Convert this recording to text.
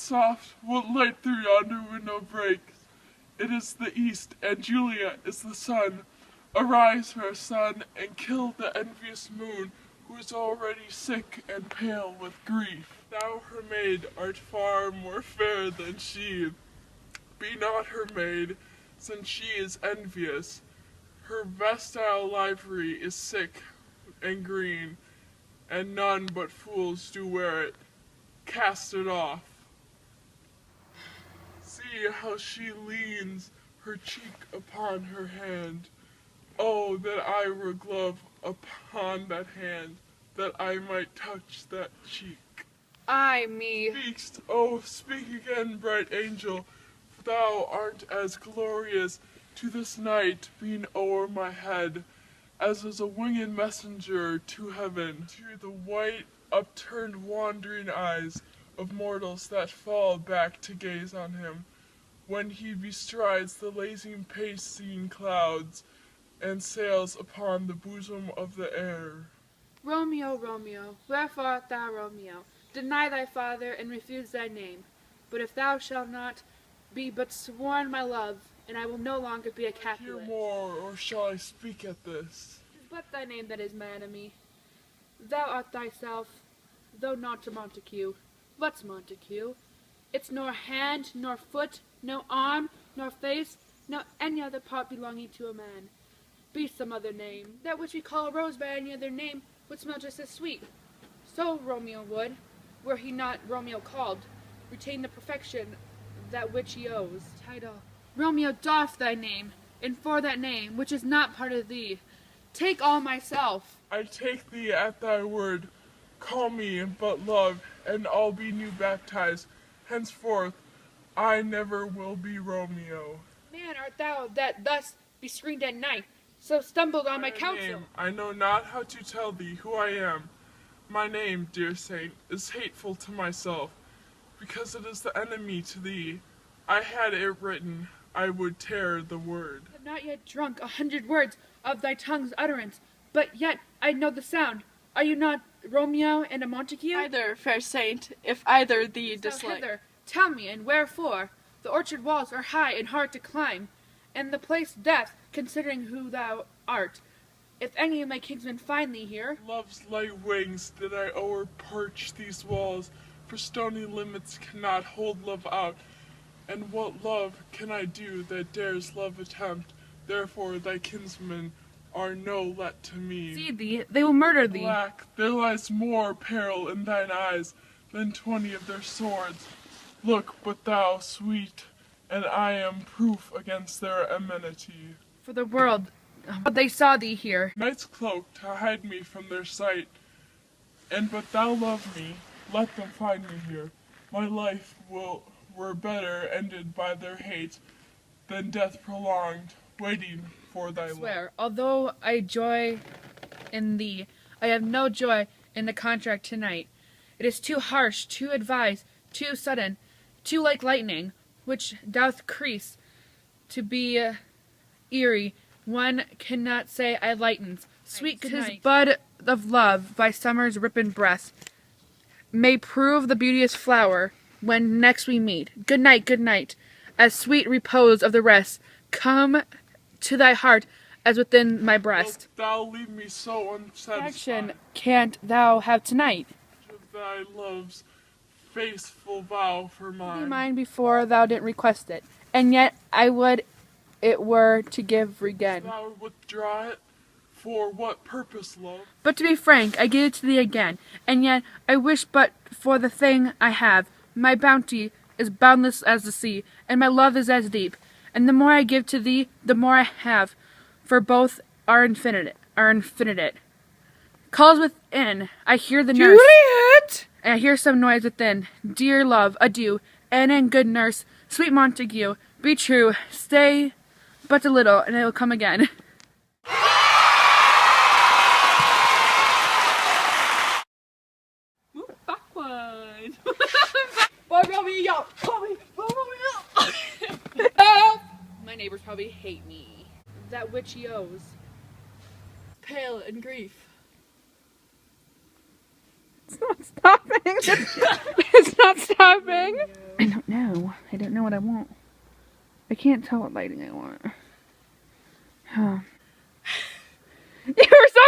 soft, what light through yonder window breaks? It is the east, and Juliet is the sun. Arise, fair sun, and kill the envious moon, who is already sick and pale with grief. Thou, her maid, art far more fair than she. Be not her maid, since she is envious. Her vestile livery is sick and green, and none but fools do wear it. Cast it off. See how she leans her cheek upon her hand. Oh, that I were a glove upon that hand, that I might touch that cheek. Ay me. Speak'st, oh, speak again, bright angel, for thou art as glorious to this night being o'er my head, as is a winged messenger to heaven, to the white, upturned, wandering eyes of mortals that fall back to gaze on him, when he bestrides the lazing pacing clouds, and sails upon the bosom of the air. Romeo, Romeo, wherefore art thou Romeo? Deny thy father, and refuse thy name. But if thou shalt not, be but sworn my love, and I will no longer be a Capulet. Hear more, or shall I speak at this? 'Tis but thy name that is my enemy. Thou art thyself, though not a Montague. What's Montague? It's nor hand, nor foot, no arm, nor face, nor any other part belonging to a man. Be some other name. That which we call a rose by any other name would smell just as sweet. So Romeo would, were he not Romeo called, retain the perfection that which he owes. Title. Romeo, doff thy name, and for that name, which is not part of thee, take all myself. I take thee at thy word. Call me but love, and I'll be new baptized. Henceforth, I never will be Romeo. Man art thou that thus be screened at night, so stumbled on my counsel. Name, I know not how to tell thee who I am. My name, dear saint, is hateful to myself, because it is the enemy to thee. I had it written, I would tear the word. I have not yet drunk 100 words of thy tongue's utterance, but yet I know the sound. Are you not Romeo and a Montague? Either, fair saint, if either thee So dislike. hither, tell me, and wherefore? The orchard walls are high and hard to climb, and the place death, considering who thou art. If any of my kinsmen find thee here, Love's light wings did I o'er perch these walls, for stony limits cannot hold love out. And what love can I do that dares love attempt? Therefore thy kinsmen are no let to me. see thee, they will murder thee. Black, there lies more peril in thine eyes than 20 of their swords. Look but thou, sweet, and I am proof against their enmity. For the world, but they saw thee here. Night's cloak to hide me from their sight, and but thou love me, let them find me here. My life were better ended by their hate than death prolonged, waiting for thy love. Swear, although I joy in thee, I have no joy in the contract tonight. It is too harsh, too advised, too sudden, too like lightning, which doth crease to be eerie. One cannot say I lightens. Sweet 'tis bud of love by summer's ripping breath may prove the beauteous flower when next we meet. Good night, as sweet repose of the rest come to thy heart as within my breast. Wilt thou leave me so unsatisfied? Action can't thou have tonight? Of thy love's faithful vow for Be mine. mine before thou didn't request it, and yet I would it were to give again. Thou withdraw it? For what purpose, love? But to be frank, I give it to thee again, and yet I wish but for the thing I have. My bounty is boundless as the sea, and my love is as deep. And the more I give to thee, the more I have, for both are infinite. Calls within, I hear the nurse. Juliet! And I hear some noise within. Dear love, adieu, and in good nurse, sweet Montague, be true, stay but a little, and it will come again. Move backwards. Boy, Romeo! My neighbors probably hate me. That which he owes. Pale in grief. It's not stopping. It's not stopping. know what I want. I can't tell what lighting I want. Huh. You were so